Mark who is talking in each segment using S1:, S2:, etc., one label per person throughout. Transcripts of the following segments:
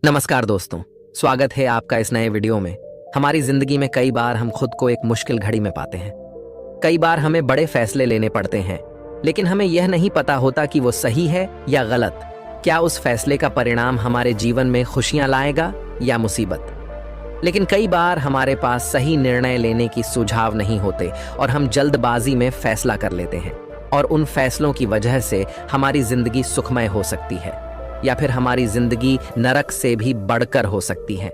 S1: नमस्कार दोस्तों, स्वागत है आपका इस नए वीडियो में। हमारी जिंदगी में कई बार हम खुद को एक मुश्किल घड़ी में पाते हैं। कई बार हमें बड़े फैसले लेने पड़ते हैं, लेकिन हमें यह नहीं पता होता कि वो सही है या गलत। क्या उस फैसले का परिणाम हमारे जीवन में खुशियां लाएगा या मुसीबत। लेकिन कई बार हमारे पास सही निर्णय लेने की सुझाव नहीं होते और हम जल्दबाजी में फैसला कर लेते हैं, और उन फैसलों की वजह से हमारी जिंदगी सुखमय हो सकती है या फिर हमारी जिंदगी नरक से भी बढ़कर हो सकती है।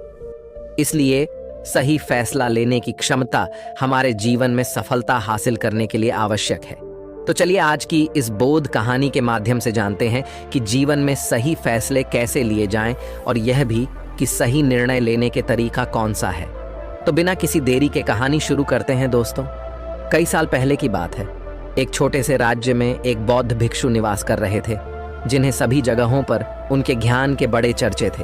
S1: इसलिए सही फैसला लेने की क्षमता हमारे जीवन में सफलता हासिल करने के लिए आवश्यक है। तो चलिए आज की इस बोध कहानी के माध्यम से जानते हैं कि जीवन में सही फैसले कैसे लिए जाएं, और यह भी कि सही निर्णय लेने के तरीका कौन सा है। तो बिना किसी देरी के कहानी शुरू करते हैं दोस्तों। कई साल पहले की बात है। एक छोटे से राज्य में एक बौद्ध भिक्षु निवास कर रहे थे, जिन्हें सभी जगहों पर उनके ज्ञान के बड़े चर्चे थे।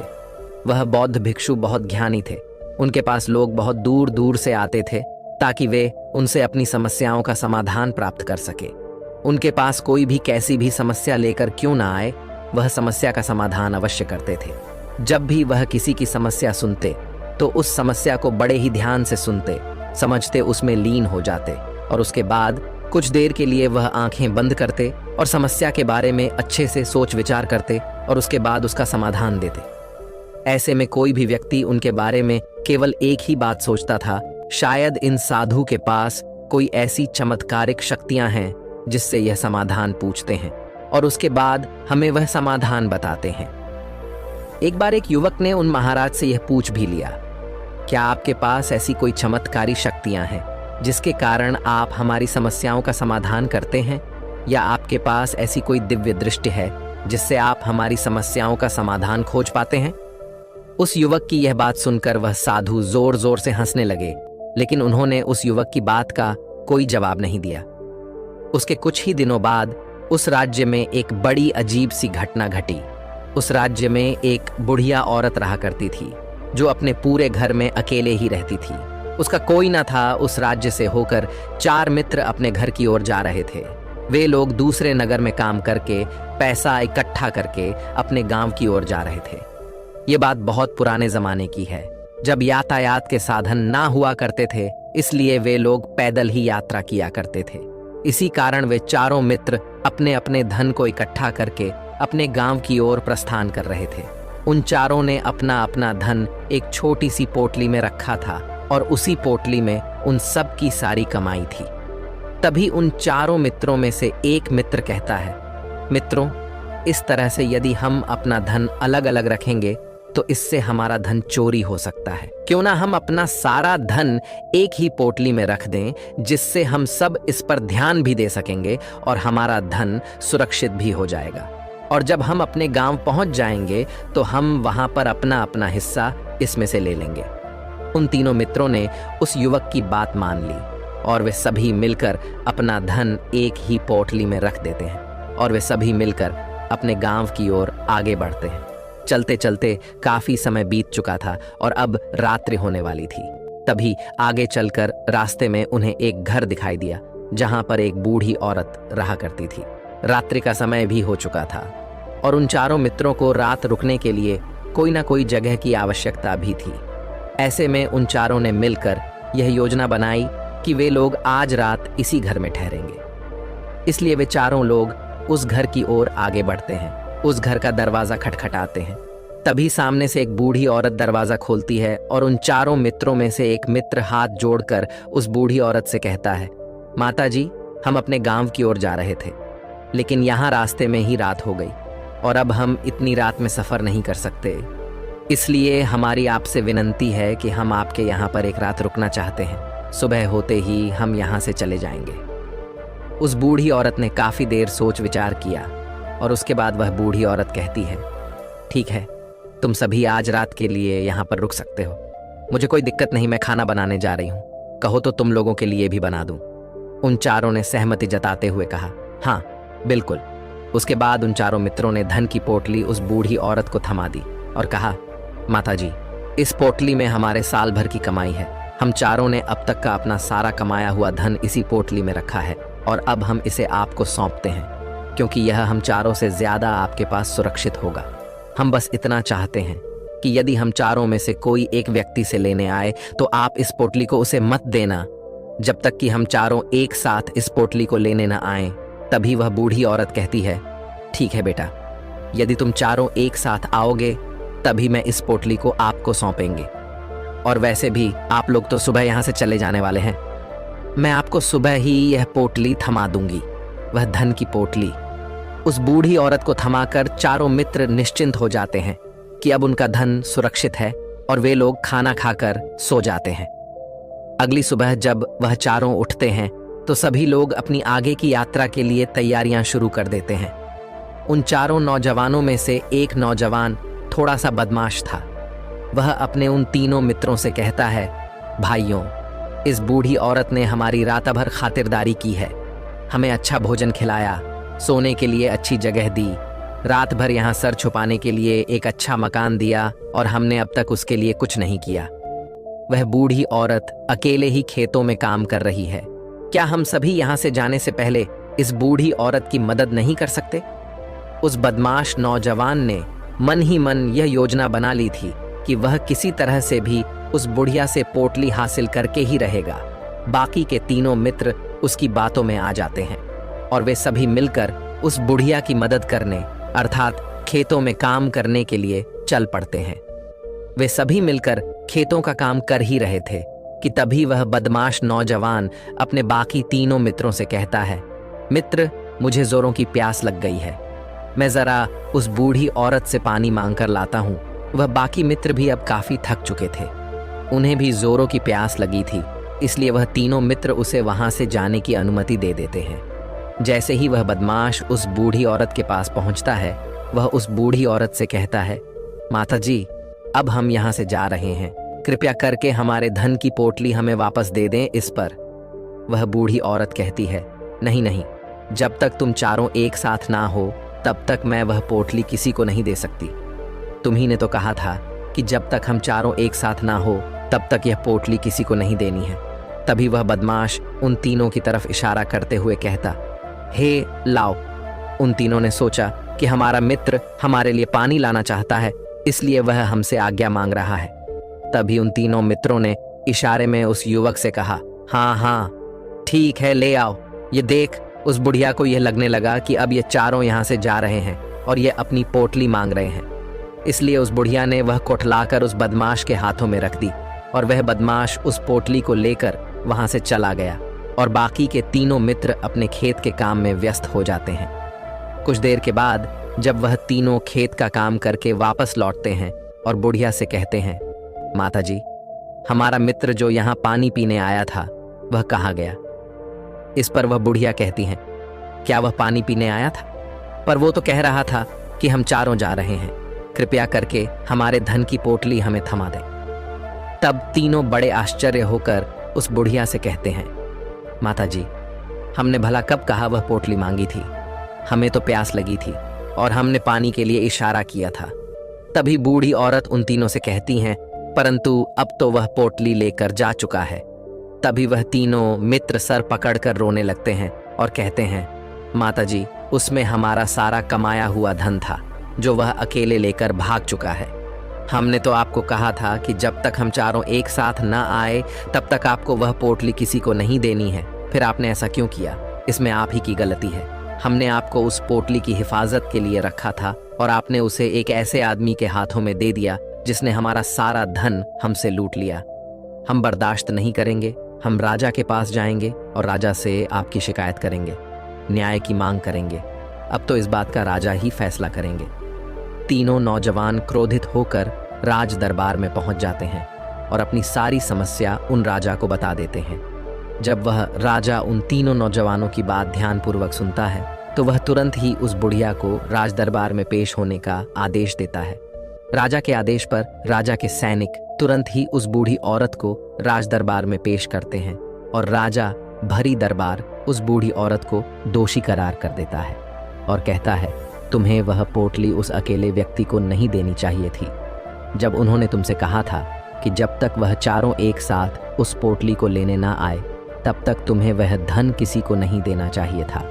S1: वह बौद्ध भिक्षु बहुत ज्ञानी थे। उनके पास लोग बहुत दूर दूर से आते थे ताकि वे उनसे अपनी समस्याओं का समाधान प्राप्त कर सके। उनके पास कोई भी कैसी भी समस्या लेकर क्यों ना आए, वह समस्या का समाधान अवश्य करते थे। जब भी वह किसी की समस्या सुनते तो उस समस्या को बड़े ही ध्यान से सुनते, समझते, उसमें लीन हो जाते, और उसके बाद कुछ देर के लिए वह आंखें बंद करते और समस्या के बारे में अच्छे से सोच विचार करते और उसके बाद उसका समाधान देते। ऐसे में कोई भी व्यक्ति उनके बारे में केवल एक ही बात सोचता था, शायद इन साधु के पास कोई ऐसी चमत्कारिक शक्तियां हैं जिससे यह समाधान पूछते हैं और उसके बाद हमें वह समाधान बताते हैं। एक बार एक युवक ने उन महाराज से यह पूछ भी लिया, क्या आपके पास ऐसी कोई चमत्कारी शक्तियां हैं जिसके कारण आप हमारी समस्याओं का समाधान करते हैं, या आपके पास ऐसी कोई दिव्य दृष्टि है जिससे आप हमारी समस्याओं का समाधान खोज पाते हैं। उस युवक की यह बात सुनकर वह साधु जोर जोर से हंसने लगे, लेकिन उन्होंने उस युवक की बात का कोई जवाब नहीं दिया। उसके कुछ ही दिनों बाद उस राज्य में एक बड़ी अजीब सी घटना घटी। उस राज्य में एक बुढ़िया औरत रहा करती थी जो अपने पूरे घर में अकेले ही रहती थी। उसका कोई न था। उस राज्य से होकर 4 मित्र अपने घर की ओर जा रहे थे। वे लोग दूसरे नगर में काम करके पैसा इकट्ठा करके अपने गांव की ओर जा रहे थे। ये बात बहुत पुराने जमाने की है, जब यातायात के साधन ना हुआ करते थे, इसलिए वे लोग पैदल ही यात्रा किया करते थे। इसी कारण वे चारों मित्र अपने अपने धन को इकट्ठा करके अपने गांव की ओर प्रस्थान कर रहे थे। उन चारों ने अपना अपना धन एक छोटी सी पोटली में रखा था और उसी पोटली में उन सब की सारी कमाई थी। तभी उन चारों मित्रों में से एक मित्र कहता है, मित्रों, इस तरह से यदि हम अपना धन अलग अलग रखेंगे तो इससे हमारा धन चोरी हो सकता है। क्यों ना हम अपना सारा धन एक ही पोटली में रख दें, जिससे हम सब इस पर ध्यान भी दे सकेंगे और हमारा धन सुरक्षित भी हो जाएगा। और जब हम अपने गांव पहुंच जाएंगे तो हम वहां पर अपना अपना हिस्सा इसमें से ले लेंगे। उन तीनों मित्रों ने उस युवक की बात मान ली और वे सभी मिलकर अपना धन एक ही पोटली में रख देते हैं और वे सभी मिलकर अपने गांव की ओर आगे बढ़ते हैं। चलते चलते काफी समय बीत चुका था और अब रात्रि होने वाली थी। तभी आगे चलकर रास्ते में उन्हें एक घर दिखाई दिया जहां पर एक बूढ़ी औरत रहा करती थी। रात्रि का समय भी हो चुका था और उन चारों मित्रों को रात रुकने के लिए कोई ना कोई जगह की आवश्यकता भी थी। ऐसे में उन चारों ने मिलकर यह योजना बनाई कि वे लोग आज रात इसी घर में ठहरेंगे। इसलिए वे चारों लोग उस घर की ओर आगे बढ़ते हैं। उस घर का दरवाजा खटखटाते हैं। तभी सामने से एक बूढ़ी औरत दरवाजा खोलती है और उन चारों मित्रों में से एक मित्र हाथ जोड़कर उस बूढ़ी औरत से कहता है, माता जी, हम अपने गांव की ओर जा रहे थे, लेकिन यहाँ रास्ते में ही रात हो गई और अब हम इतनी रात में सफर नहीं कर सकते। इसलिए हमारी आपसे विनंती है कि हम आपके यहाँ पर एक रात रुकना चाहते हैं। सुबह होते ही हम यहाँ से चले जाएंगे। उस बूढ़ी औरत ने काफी देर सोच विचार किया और उसके बाद वह बूढ़ी औरत कहती है, ठीक है, तुम सभी आज रात के लिए यहाँ पर रुक सकते हो। मुझे कोई दिक्कत नहीं, मैं खाना बनाने जा रही हूँ। कहो तो तुम लोगों के लिए भी बना दूँ। उन चारों ने सहमति जताते हुए कहा, हाँ बिल्कुल। उसके बाद उन चारों मित्रों ने धन की पोटली उस बूढ़ी औरत को थमा दी और कहा, माता जी, इस पोटली में हमारे साल भर की कमाई है। हम चारों ने अब तक का अपना सारा कमाया हुआ धन इसी पोटली में रखा है और अब हम इसे आपको सौंपते हैं, क्योंकि यह हम चारों से ज्यादा आपके पास सुरक्षित होगा। हम बस इतना चाहते हैं कि यदि हम चारों में से कोई एक व्यक्ति से लेने आए तो आप इस पोटली को उसे मत देना जब तक कि हम चारों एक साथ इस पोटली को लेने न आए। तभी वह बूढ़ी औरत कहती है, ठीक है बेटा, यदि तुम चारों एक साथ आओगे तभी मैं इस पोटली को आपको सौंपेंगे। और वैसे भी आप लोग तो सुबह यहाँ से चले जाने वाले हैं, मैं आपको सुबह ही यह पोटली थमा दूंगी, वह धन की पोटली। उस बूढ़ी औरत को थमाकर चारों मित्र निश्चिंत हो जाते हैं कि अब उनका धन सुरक्षित है और वे लोग खाना खाकर सो जाते हैं। अगली सुबह जब वह चारों उठते हैं तो सभी लोग अपनी आगे की यात्रा के लिए तैयारियां शुरू कर देते हैं। उन चारों नौजवानों में से एक नौजवान थोड़ा सा बदमाश था। वह अपने उन तीनों मित्रों से कहता है, भाइयों, इस बूढ़ी औरत ने हमारी रात भर खातिरदारी की है, हमें अच्छा भोजन खिलाया, सोने के लिए अच्छी जगह दी, रात भर यहाँ सर छुपाने के लिए एक अच्छा मकान दिया और हमने अब तक उसके लिए कुछ नहीं किया। वह बूढ़ी औरत अकेले ही खेतों में काम कर रही है। क्या हम सभी यहाँ से जाने से पहले इस बूढ़ी औरत की मदद नहीं कर सकते? उस बदमाश नौजवान ने मन ही मन यह योजना बना ली थी कि वह किसी तरह से भी उस बुढ़िया से पोटली हासिल करके ही रहेगा। बाकी के तीनों मित्र उसकी बातों में आ जाते हैं और वे सभी मिलकर उस बुढ़िया की मदद करने अर्थात खेतों में काम करने के लिए चल पड़ते हैं। वे सभी मिलकर खेतों का काम कर ही रहे थे कि तभी वह बदमाश नौजवान अपने बाकी तीनों मित्रों से कहता है, मित्र, मुझे जोरों की प्यास लग गई है, मैं जरा उस बूढ़ी औरत से पानी मांगकर लाता हूँ। वह बाकी मित्र भी अब काफी थक चुके थे, उन्हें भी जोरों की प्यास लगी थी, इसलिए वह तीनों मित्र उसे वहां से जाने की अनुमति दे देते हैं। जैसे ही वह बदमाश उस बूढ़ी औरत के पास पहुंचता है, वह उस बूढ़ी औरत से कहता है, माता जी, अब हम यहाँ से जा रहे हैं, कृपया करके हमारे धन की पोटली हमें वापस दे दें। इस पर वह बूढ़ी औरत कहती है, नहीं नहीं, जब तक तुम चारों एक साथ ना हो तब तक मैं वह पोटली किसी को नहीं दे सकती। तुम्ही ने तो कहा था कि जब तक हम चारों एक साथ ना हो तब तक यह पोटली किसी को नहीं देनी है। तभी वह बदमाश उन तीनों की तरफ इशारा करते हुए कहता, हे लाओ। उन तीनों ने सोचा कि हमारा मित्र हमारे लिए पानी लाना चाहता है, इसलिए वह हमसे आज्ञा मांग रहा है। तभी उन तीनों मित्रों ने इशारे में उस युवक से कहा, हाँ हाँ ठीक है, ले आओ। ये देख, उस बुढ़िया को यह लगने लगा कि अब ये चारों यहाँ से जा रहे हैं और ये अपनी पोटली मांग रहे हैं, इसलिए उस बुढ़िया ने वह कोठलाकर उस बदमाश के हाथों में रख दी और वह बदमाश उस पोटली को लेकर वहां से चला गया और बाकी के तीनों मित्र अपने खेत के काम में व्यस्त हो जाते हैं। कुछ देर के बाद जब वह तीनों खेत का काम करके वापस लौटते हैं और बुढ़िया से कहते हैं, माता जी, हमारा मित्र जो यहाँ पानी पीने आया था वह कहाँ गया? इस पर वह बुढ़िया कहती हैं, क्या वह पानी पीने आया था? पर वो तो कह रहा था कि हम चारों जा रहे हैं, कृपया करके हमारे धन की पोटली हमें थमा दें। तब तीनों बड़े आश्चर्य होकर उस बुढ़िया से कहते हैं, माता जी, हमने भला कब कहा वह पोटली मांगी थी? हमें तो प्यास लगी थी और हमने पानी के लिए इशारा किया था। तभी बूढ़ी औरत उन तीनों से कहती हैं, परंतु अब तो वह पोटली लेकर जा चुका है। तभी वह तीनों मित्र सर पकड़कर रोने लगते हैं और कहते हैं, माता जी, उसमें हमारा सारा कमाया हुआ धन था जो वह अकेले लेकर भाग चुका है। हमने तो आपको कहा था कि जब तक हम चारों एक साथ न आए तब तक आपको वह पोटली किसी को नहीं देनी है, फिर आपने ऐसा क्यों किया? इसमें आप ही की गलती है। हमने आपको उस पोटली की हिफाजत के लिए रखा था और आपने उसे एक ऐसे आदमी के हाथों में दे दिया जिसने हमारा सारा धन हमसे लूट लिया। हम बर्दाश्त नहीं करेंगे, हम राजा के पास जाएंगे और राजा से आपकी शिकायत करेंगे, न्याय की मांग करेंगे। अब तो इस बात का राजा ही फैसला करेंगे। तीनों नौजवान क्रोधित होकर राज दरबार में पहुंच जाते हैं और अपनी सारी समस्या उन राजा को बता देते हैं। जब वह राजा उन तीनों नौजवानों की बात ध्यानपूर्वक सुनता है तो वह तुरंत ही उस बुढ़िया को राज दरबार में पेश होने का आदेश देता है। राजा के आदेश पर राजा के सैनिक तुरंत ही उस बूढ़ी औरत को राज दरबार में पेश करते हैं और राजा भरी दरबार उस बूढ़ी औरत को दोषी करार कर देता है और कहता है, तुम्हें वह पोटली उस अकेले व्यक्ति को नहीं देनी चाहिए थी। जब उन्होंने तुमसे कहा था कि जब तक वह चारों एक साथ उस पोटली को लेने ना आए तब तक तुम्हें वह धन किसी को नहीं देना चाहिए था।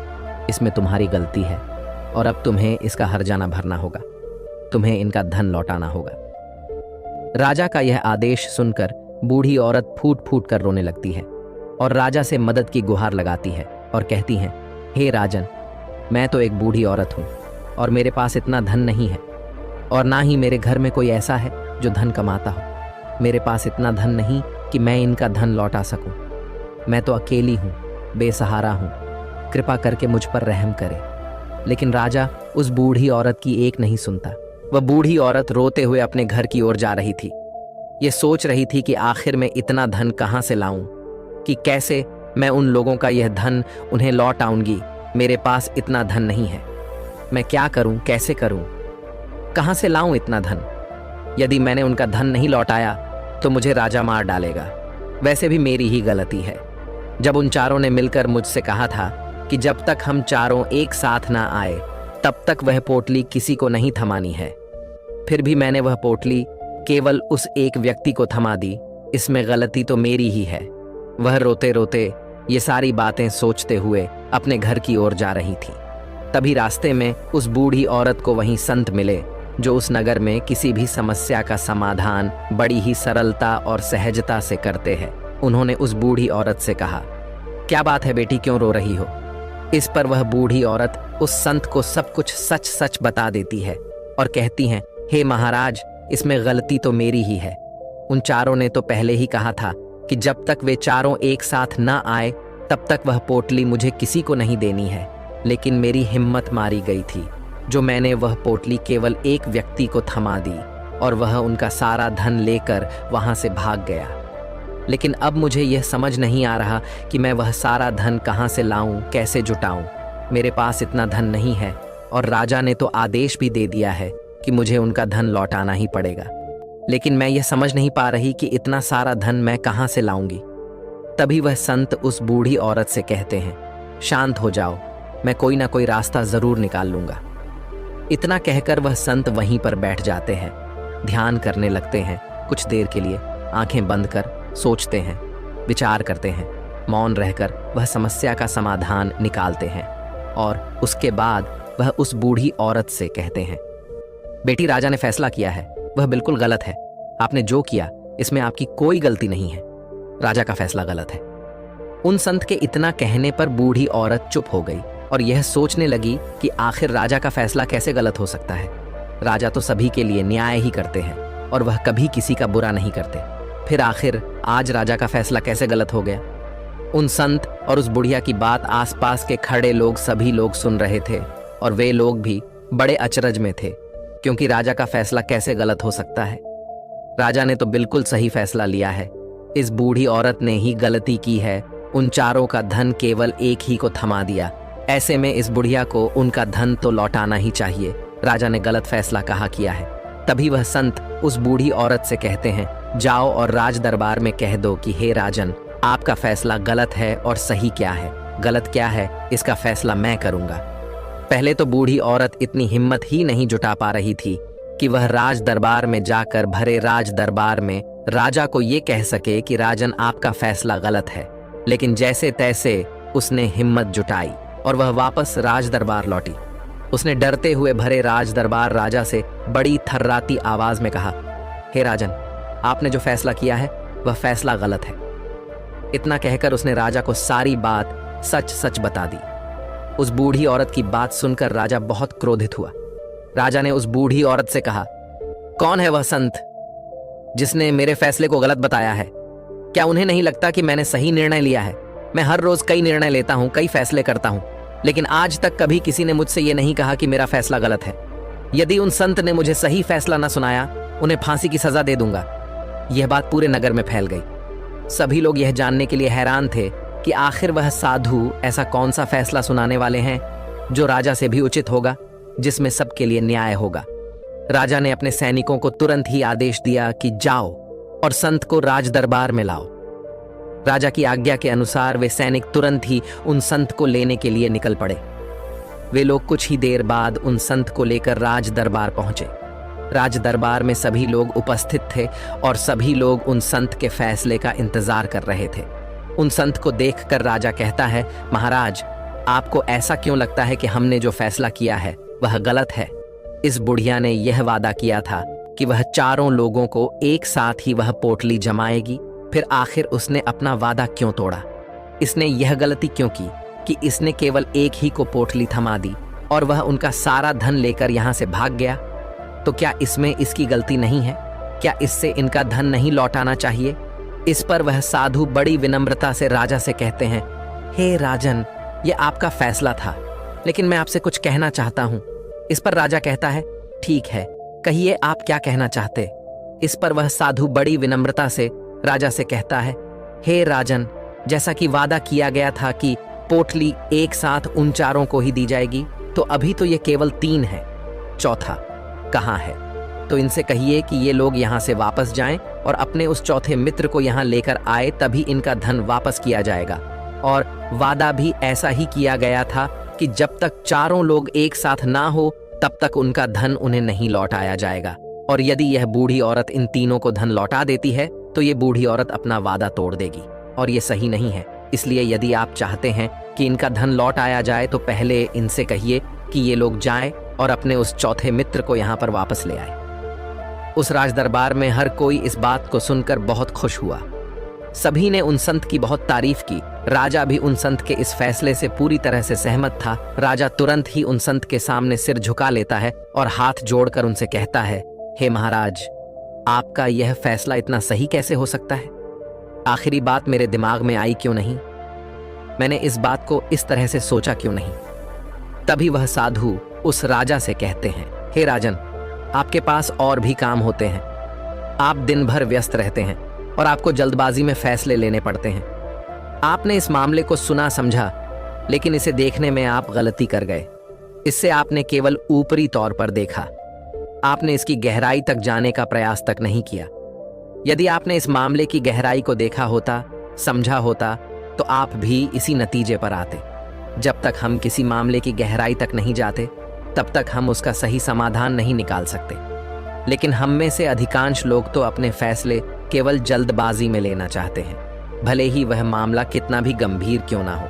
S1: इसमें तुम्हारी गलती है और अब तुम्हें इसका हर्जाना भरना होगा, तुम्हें इनका धन लौटाना होगा। राजा का यह आदेश सुनकर बूढ़ी औरत फूट फूट कर रोने लगती है और राजा से मदद की गुहार लगाती है और कहती हैं, हे राजन, मैं तो एक बूढ़ी औरत हूँ और मेरे पास इतना धन नहीं है और ना ही मेरे घर में कोई ऐसा है जो धन कमाता हो। मेरे पास इतना धन नहीं कि मैं इनका धन लौटा सकूं। मैं तो अकेली हूँ, बेसहारा हूँ, कृपा करके मुझ पर रहम करे। लेकिन राजा उस बूढ़ी औरत की एक नहीं सुनता। वह बूढ़ी औरत रोते हुए अपने घर की ओर जा रही थी। ये सोच रही थी कि आखिर मैं इतना धन कहाँ से लाऊं, कि कैसे मैं उन लोगों का यह धन उन्हें लौट आऊंगी। मेरे पास इतना धन नहीं है। मैं क्या करूं, कैसे करूं, कहां से लाऊं इतना धन? यदि मैंने उनका धन नहीं लौटाया तो मुझे राजा मार डालेगा। वैसे भी मेरी ही गलती है। जब उन चारों ने मिलकर मुझसे कहा था कि जब तक हम चारों एक साथ ना आए तब तक वह पोटली किसी को नहीं थमानी है, फिर भी मैंने वह पोटली केवल उस एक व्यक्ति को थमा दी। इसमें गलती तो मेरी ही है। वह रोते रोते ये सारी बातें सोचते हुए अपने घर की ओर जा रही थी। तभी रास्ते में उस बूढ़ी औरत को वहीं संत मिले जो उस नगर में किसी भी समस्या का समाधान बड़ी ही सरलता और सहजता से करते हैं। उन्होंने उस बूढ़ी औरत से कहा, क्या बात है बेटी, क्यों रो रही हो? इस पर वह बूढ़ी औरत उस संत को सब कुछ सच सच बता देती है और कहती हैं, हे महाराज, इसमें गलती तो मेरी ही है। उन चारों ने तो पहले ही कहा था कि जब तक वे चारों एक साथ न आए तब तक वह पोटली मुझे किसी को नहीं देनी है। लेकिन मेरी हिम्मत मारी गई थी जो मैंने वह पोटली केवल एक व्यक्ति को थमा दी और वह उनका सारा धन लेकर वहां से भाग गया। लेकिन अब मुझे यह समझ नहीं आ रहा कि मैं वह सारा धन कहां से लाऊं, कैसे जुटाऊं। मेरे पास इतना धन नहीं है और राजा ने तो आदेश भी दे दिया है कि मुझे उनका धन लौटाना ही पड़ेगा। लेकिन मैं यह समझ नहीं पा रही कि इतना सारा धन मैं कहां से लाऊंगी। तभी वह संत उस बूढ़ी औरत से कहते हैं, शांत हो जाओ, मैं कोई ना कोई रास्ता जरूर निकाल लूंगा। इतना कहकर वह संत वहीं पर बैठ जाते हैं, ध्यान करने लगते हैं। कुछ देर के लिए आंखें बंद कर सोचते हैं, विचार करते हैं। मौन रहकर वह समस्या का समाधान निकालते हैं और उसके बाद वह उस बूढ़ी औरत से कहते हैं, बेटी, राजा ने फैसला किया है, वह बिल्कुल गलत है। आपने जो किया इसमें आपकी कोई गलती नहीं है। राजा का फैसला गलत है। उन संत के इतना कहने पर बूढ़ी औरत चुप हो गई और यह सोचने लगी कि आखिर राजा का फैसला कैसे गलत हो सकता है। राजा तो सभी के लिए न्याय ही करते हैं और वह कभी किसी का बुरा नहीं करते। फिर आखिर आज राजा का फैसला कैसे गलत हो गया? उन संत और उस बुढ़िया की बात आसपास के खड़े लोग सभी लोग सुन रहे थे और वे लोग भी बड़े अचरज में थे, क्योंकि राजा का फैसला कैसे गलत हो सकता है। राजा ने तो बिल्कुल सही फैसला लिया है। इस बूढ़ी औरत ने ही गलती की है, उन चारों का धन केवल एक ही को थमा दिया। ऐसे में इस बुढ़िया को उनका धन तो लौटाना ही चाहिए। राजा ने गलत फैसला कहा किया है। तभी वह संत उस बूढ़ी औरत से कहते हैं, जाओ और राज दरबार में कह दो कि हे राजन, आपका फैसला गलत है और सही क्या है, गलत क्या है, इसका फैसला मैं करूंगा। पहले तो बूढ़ी औरत इतनी हिम्मत ही नहीं जुटा पा रही थी कि वह राज दरबार में जाकर भरे राज दरबार में राजा को ये कह सके कि राजन, आपका फैसला गलत है। लेकिन जैसे तैसे उसने हिम्मत जुटाई और वह वापस राज दरबार लौटी। उसने डरते हुए भरे राज दरबार राजा से बड़ी थर्राती आवाज में कहा, हे राजन, आपने जो फैसला किया है वह फैसला गलत है। इतना कहकर उसने राजा को सारी बात सच सच बता दी। उस बूढ़ी औरत की बात सुनकर राजा बहुत क्रोधित हुआ। राजा ने उस बूढ़ी औरत से कहा, कौन है वह संत जिसने मेरे फैसले को गलत बताया है? क्या उन्हें नहीं लगता कि मैंने सही निर्णय लिया है? मैं हर रोज कई निर्णय लेता हूं, कई फैसले करता हूं, लेकिन आज तक कभी किसी ने मुझसे ये नहीं कहा कि मेरा फैसला गलत है। यदि उन संत ने मुझे सही फैसला न सुनाया, उन्हें फांसी की सजा दे दूंगा। यह बात पूरे नगर में फैल गई। सभी लोग यह जानने के लिए हैरान थे कि आखिर वह साधु ऐसा कौन सा फैसला सुनाने वाले हैं जो राजा से भी उचित होगा, जिसमें सबके लिए न्याय होगा। राजा ने अपने सैनिकों को तुरंत ही आदेश दिया कि जाओ और संत को राज दरबार में लाओ। राजा की आज्ञा के अनुसार वे सैनिक तुरंत ही उन संत को लेने के लिए निकल पड़े। वे लोग कुछ ही देर बाद उन संत को लेकर राज दरबार पहुंचे। राज दरबार में सभी लोग उपस्थित थे और सभी लोग उन संत के फैसले का इंतजार कर रहे थे। उन संत को देखकर राजा कहता है, महाराज, आपको ऐसा क्यों लगता है कि हमने जो फैसला किया है वह गलत है? इस बुढ़िया ने यह वादा किया था कि वह चारों लोगों को एक साथ ही वह पोटली जमाएगी। फिर आखिर उसने अपना वादा क्यों तोड़ा? इसने यह गलती क्यों की कि इसने केवल एक ही को पोटली थमा दी और वह उनका सारा धन लेकर यहाँ से भाग गया? तो क्या इसमें इसकी गलती नहीं है? क्या इससे इनका धन नहीं लौटाना चाहिए? इस पर वह साधु बड़ी विनम्रता से राजा से कहते हैं, हे राजन, ये आपका फैसला था, लेकिन मैं आपसे कुछ कहना चाहता हूँ। इस पर राजा कहता है, ठीक है, कहिए आप क्या कहना चाहते। इस पर वह साधु बड़ी विनम्रता से राजा से कहता है, हे राजन, जैसा कि वादा किया गया था कि पोटली एक साथ उन चारों को ही दी जाएगी, तो अभी तो ये केवल 3 है, चौथा कहाँ है? तो इनसे कहिए कि ये लोग यहाँ से वापस जाएं और अपने उस चौथे मित्र को यहाँ लेकर आए, तभी इनका धन वापस किया जाएगा। और वादा भी ऐसा ही किया गया था कि जब तक चारों लोग एक साथ ना हो तब तक उनका धन उन्हें नहीं लौटाया जाएगा। और यदि यह बूढ़ी औरत इन तीनों को धन लौटा देती है तो ये बूढ़ी औरत अपना वादा तोड़ देगी, और ये सही नहीं है। इसलिए यदि आप चाहते हैं कि इनका धन लौट आया जाए तो पहले इनसे कहिए कि ये लोग जाएं और अपने उस चौथे मित्र को यहाँ पर वापस ले आए। उस राजदरबार में हर कोई इस बात को सुनकर बहुत खुश हुआ। सभी ने उन संत की बहुत तारीफ की। राजा भी उन संत के इस फैसले से पूरी तरह से सहमत था। राजा तुरंत ही उन संत के सामने सिर झुका लेता है और हाथ जोड़कर उनसे कहता है, हे महाराज, आपका यह फैसला इतना सही कैसे हो सकता है? आखिरी बात मेरे दिमाग में आई क्यों नहीं? मैंने इस बात को इस तरह से सोचा क्यों नहीं? तभी वह साधु उस राजा से कहते हैं, हे राजन, आपके पास और भी काम होते हैं। आप दिन भर व्यस्त रहते हैं और आपको जल्दबाजी में फैसले लेने पड़ते हैं। आपने इस मामले को सुना समझा, लेकिन इसे देखने में आप गलती कर गए। इससे आपने केवल ऊपरी तौर पर देखा, आपने इसकी गहराई तक जाने का प्रयास तक नहीं किया। यदि आपने इस मामले की गहराई को देखा होता, समझा होता, तो आप भी इसी नतीजे पर आते। जब तक हम किसी मामले की गहराई तक नहीं जाते, तब तक हम उसका सही समाधान नहीं निकाल सकते। लेकिन हम में से अधिकांश लोग तो अपने फैसले केवल जल्दबाजी में लेना चाहते हैं, भले ही वह मामला कितना भी गंभीर क्यों ना हो।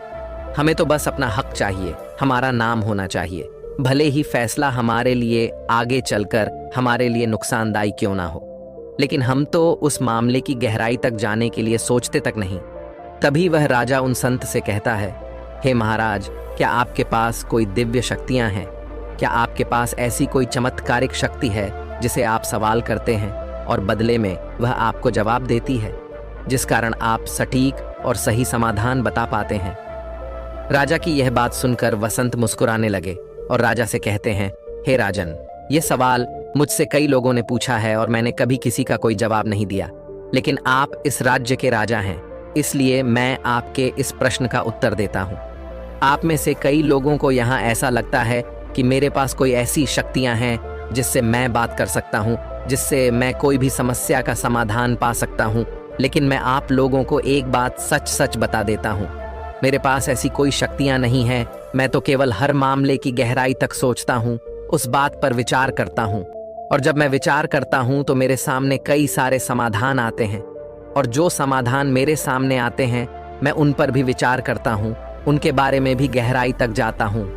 S1: हमें तो बस अपना हक चाहिए, हमारा नाम होना चाहिए, भले ही फैसला हमारे लिए आगे चलकर हमारे लिए नुकसानदायी क्यों ना हो। लेकिन हम तो उस मामले की गहराई तक जाने के लिए सोचते तक नहीं। तभी वह राजा उन संत से कहता है, हे महाराज, क्या आपके पास कोई दिव्य शक्तियां हैं? क्या आपके पास ऐसी कोई चमत्कारिक शक्ति है जिसे आप सवाल करते हैं और बदले में वह आपको जवाब देती है, जिस कारण आप सटीक और सही समाधान बता पाते हैं? राजा की यह बात सुनकर वसंत मुस्कुराने लगे और राजा से कहते हैं, हे राजन, ये सवाल मुझसे कई लोगों ने पूछा है और मैंने कभी किसी का कोई जवाब नहीं दिया, लेकिन आप इस राज्य के राजा हैं, इसलिए मैं आपके इस प्रश्न का उत्तर देता हूँ। आप में से कई लोगों को यहाँ ऐसा लगता है कि मेरे पास कोई ऐसी शक्तियाँ हैं जिससे मैं बात कर सकता हूँ, जिससे मैं कोई भी समस्या का समाधान पा सकता हूँ। लेकिन मैं आप लोगों को एक बात सच सच बता देता हूँ, मेरे पास ऐसी कोई शक्तियाँ नहीं हैं। मैं तो केवल हर मामले की गहराई तक सोचता हूँ, उस बात पर विचार करता हूँ, और जब मैं विचार करता हूँ तो मेरे सामने कई सारे समाधान आते हैं, और जो समाधान मेरे सामने आते हैं मैं उन पर भी विचार करता हूँ, उनके बारे में भी गहराई तक जाता हूँ।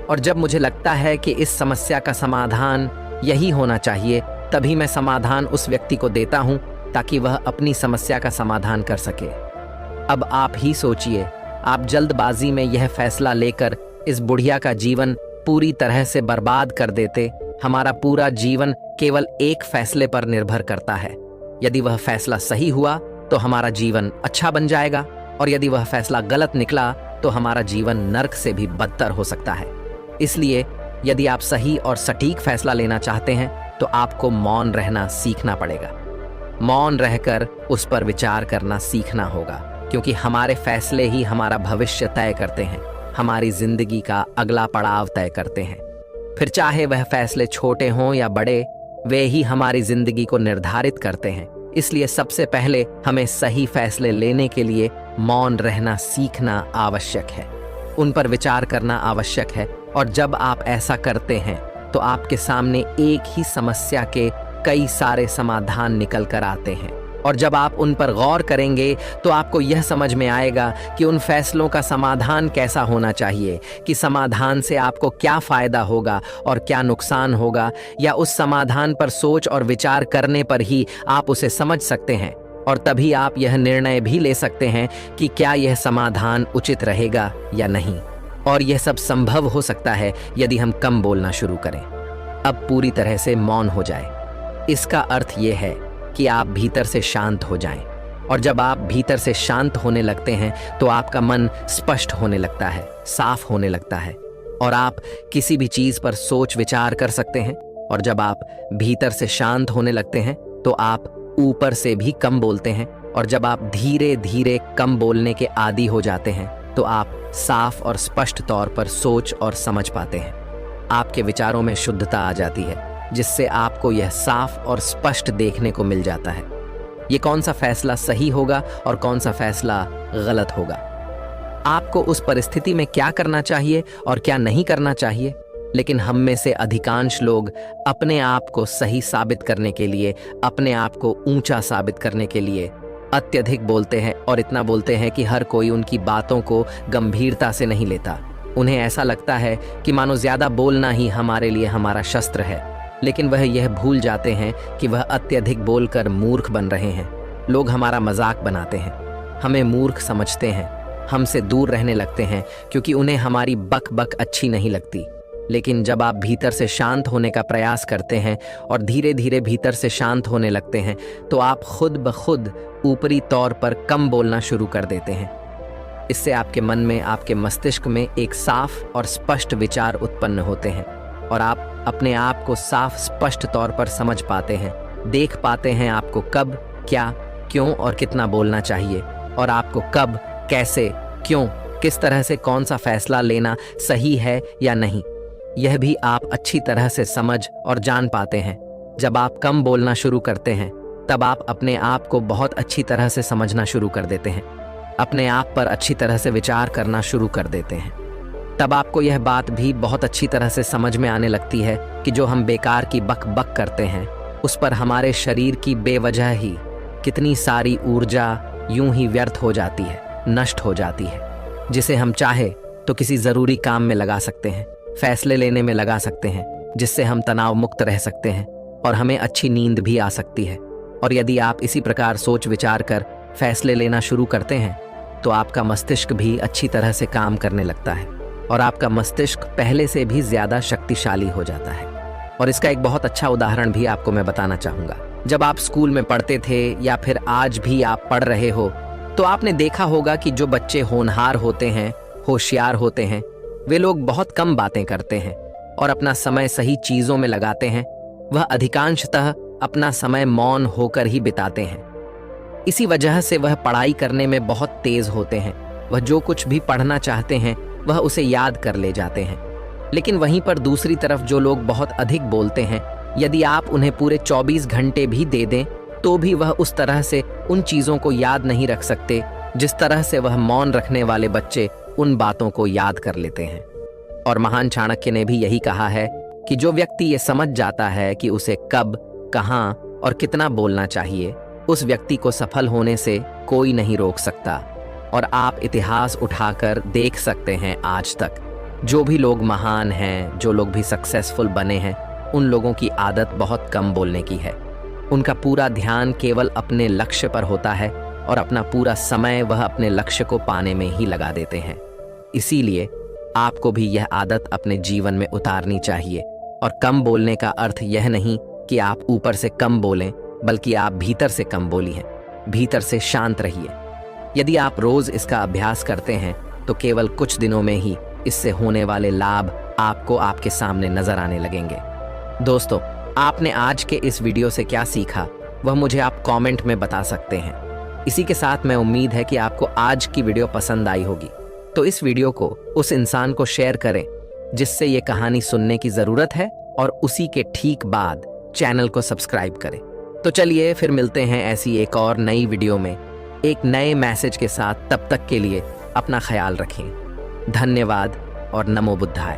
S1: और जब मुझे लगता है कि इस समस्या का समाधान यही होना चाहिए, तभी मैं समाधान उस व्यक्ति को देता हूँ ताकि वह अपनी समस्या का समाधान कर सके। अब आप ही सोचिए, आप जल्दबाजी में यह फैसला लेकर इस बुढ़िया का जीवन पूरी तरह से बर्बाद कर देते। हमारा पूरा जीवन केवल एक फैसले पर निर्भर करता है। यदि वह फैसला सही हुआ तो हमारा जीवन अच्छा बन जाएगा, और यदि वह फैसला गलत निकला तो हमारा जीवन नर्क से भी बदतर हो सकता है। इसलिए यदि आप सही और सटीक फैसला लेना चाहते हैं तो आपको मौन रहना सीखना पड़ेगा। मौन रहकर उस पर विचार करना सीखना होगा, क्योंकि हमारे फैसले ही हमारा भविष्य तय करते हैं, हमारी जिंदगी का अगला पड़ाव तय करते हैं। फिर चाहे वह फैसले छोटे हों या बड़े, वे ही हमारी जिंदगी को निर्धारित करते हैं। इसलिए सबसे पहले हमें सही फैसले लेने के लिए मौन रहना सीखना आवश्यक है, उन पर विचार करना आवश्यक है। और जब आप ऐसा करते हैं तो आपके सामने एक ही समस्या के कई सारे समाधान निकल कर आते हैं। और जब आप उन पर गौर करेंगे तो आपको यह समझ में आएगा कि उन फैसलों का समाधान कैसा होना चाहिए, कि समाधान से आपको क्या फायदा होगा और क्या नुकसान होगा, या उस समाधान पर सोच और विचार करने पर ही आप उसे समझ सकते हैं। और तभी आप यह निर्णय भी ले सकते हैं कि क्या यह समाधान उचित रहेगा या नहीं। और यह सब संभव हो सकता है यदि हम कम बोलना शुरू करें, अब पूरी तरह से मौन हो जाए। इसका अर्थ यह है कि आप भीतर से शांत हो जाएं। और जब आप भीतर से शांत होने लगते हैं तो आपका मन स्पष्ट होने लगता है, साफ होने लगता है, और आप किसी भी चीज पर सोच विचार कर सकते हैं। और जब आप भीतर से शांत होने लगते हैं तो आप ऊपर से भी कम बोलते हैं। और जब आप धीरे धीरे कम बोलने के आदी हो जाते हैं तो आप साफ और स्पष्ट तौर पर सोच और समझ पाते हैं। आपके विचारों में शुद्धता आ जाती है, जिससे आपको यह साफ और स्पष्ट देखने को मिल जाता है ये कौन सा फैसला सही होगा और कौन सा फैसला गलत होगा। आपको उस परिस्थिति में क्या करना चाहिए और क्या नहीं करना चाहिए। लेकिन हम में से अधिकांश लोग अपने आप को सही साबित करने के लिए, अपने आप को ऊंचा साबित करने के लिए अत्यधिक बोलते हैं, और इतना बोलते हैं कि हर कोई उनकी बातों को गंभीरता से नहीं लेता। उन्हें ऐसा लगता है कि मानो ज्यादा बोलना ही हमारे लिए हमारा शस्त्र है। लेकिन वह यह भूल जाते हैं कि वह अत्यधिक बोलकर मूर्ख बन रहे हैं। लोग हमारा मजाक बनाते हैं, हमें मूर्ख समझते हैं, हमसे दूर रहने लगते हैं क्योंकि उन्हें हमारी बक बक अच्छी नहीं लगती। लेकिन जब आप भीतर से शांत होने का प्रयास करते हैं और धीरे धीरे भीतर से शांत होने लगते हैं तो आप खुद ब खुद ऊपरी तौर पर कम बोलना शुरू कर देते हैं। इससे आपके मन में, आपके मस्तिष्क में एक साफ और स्पष्ट विचार उत्पन्न होते हैं, और आप अपने आप को साफ स्पष्ट तौर पर समझ पाते हैं, देख पाते हैं आपको कब, क्या, क्यों और कितना बोलना चाहिए, और आपको कब, कैसे, क्यों, किस तरह से कौन सा फैसला लेना सही है या नहीं, यह भी आप अच्छी तरह से समझ और जान पाते हैं। जब आप कम बोलना शुरू करते हैं तब आप अपने आप को बहुत अच्छी तरह से समझना शुरू कर देते हैं, अपने आप पर अच्छी तरह से विचार करना शुरू कर देते हैं। तब आपको यह बात भी बहुत अच्छी तरह से समझ में आने लगती है कि जो हम बेकार की बक बक करते हैं उस पर हमारे शरीर की बेवजह ही कितनी सारी ऊर्जा यूं ही व्यर्थ हो जाती है, नष्ट हो जाती है, जिसे हम चाहे तो किसी जरूरी काम में लगा सकते हैं, फैसले लेने में लगा सकते हैं, जिससे हम तनाव मुक्त रह सकते हैं और हमें अच्छी नींद भी आ सकती है। और यदि आप इसी प्रकार सोच विचार कर फैसले लेना शुरू करते हैं तो आपका मस्तिष्क भी अच्छी तरह से काम करने लगता है और आपका मस्तिष्क पहले से भी ज्यादा शक्तिशाली हो जाता है। और इसका एक बहुत अच्छा उदाहरण भी आपको मैं बताना चाहूंगा। जब आप स्कूल में पढ़ते थे या फिर आज भी आप पढ़ रहे हो तो आपने देखा होगा कि जो बच्चे होनहार होते हैं, होशियार होते हैं, वे लोग बहुत कम बातें करते हैं और अपना समय सही चीजों में लगाते हैं। वह अधिकांशतः अपना समय मौन होकर ही बिताते हैं। इसी वजह से वह पढ़ाई करने में बहुत तेज होते हैं। वह जो कुछ भी पढ़ना चाहते हैं वह उसे याद कर ले जाते हैं। लेकिन वहीं पर दूसरी तरफ जो लोग बहुत अधिक बोलते हैं, यदि आप उन्हें पूरे 24 घंटे भी दे दें तो भी वह उस तरह से उन चीजों को याद नहीं रख सकते जिस तरह से वह मौन रखने वाले बच्चे उन बातों को याद कर लेते हैं। और महान चाणक्य ने भी यही कहा है कि जो व्यक्ति ये समझ जाता है कि उसे कब, कहां और कितना बोलना चाहिए, उस व्यक्ति को सफल होने से कोई नहीं रोक सकता। और आप इतिहास उठाकर देख सकते हैं, आज तक जो भी लोग महान हैं, जो लोग भी सक्सेसफुल बने हैं, उन लोगों की आदत बहुत कम बोलने की है। उनका पूरा ध्यान केवल अपने लक्ष्य पर होता है और अपना पूरा समय वह अपने लक्ष्य को पाने में ही लगा देते हैं। इसीलिए आपको भी यह आदत अपने जीवन में उतारनी चाहिए। और कम बोलने का अर्थ यह नहीं कि आप ऊपर से कम बोलें, बल्कि आप भीतर से कम बोलिए, भीतर से शांत रहिए। यदि आप रोज इसका अभ्यास करते हैं तो केवल कुछ दिनों में ही इससे होने वाले लाभ आपको आपके सामने नजर आने लगेंगे। दोस्तों, आपने आज के इस वीडियो से क्या सीखा वह मुझे आप कमेंट में बता सकते हैं। इसी के साथ मैं उम्मीद है कि आपको आज की वीडियो पसंद आई होगी, तो इस वीडियो को उस इंसान को शेयर करें जिससे ये कहानी सुनने की जरूरत है, और उसी के ठीक बाद चैनल को सब्सक्राइब करें। तो चलिए फिर मिलते हैं ऐसी एक और नई वीडियो में एक नए मैसेज के साथ। तब तक के लिए अपना ख्याल रखें। धन्यवाद और नमो बुद्धाय।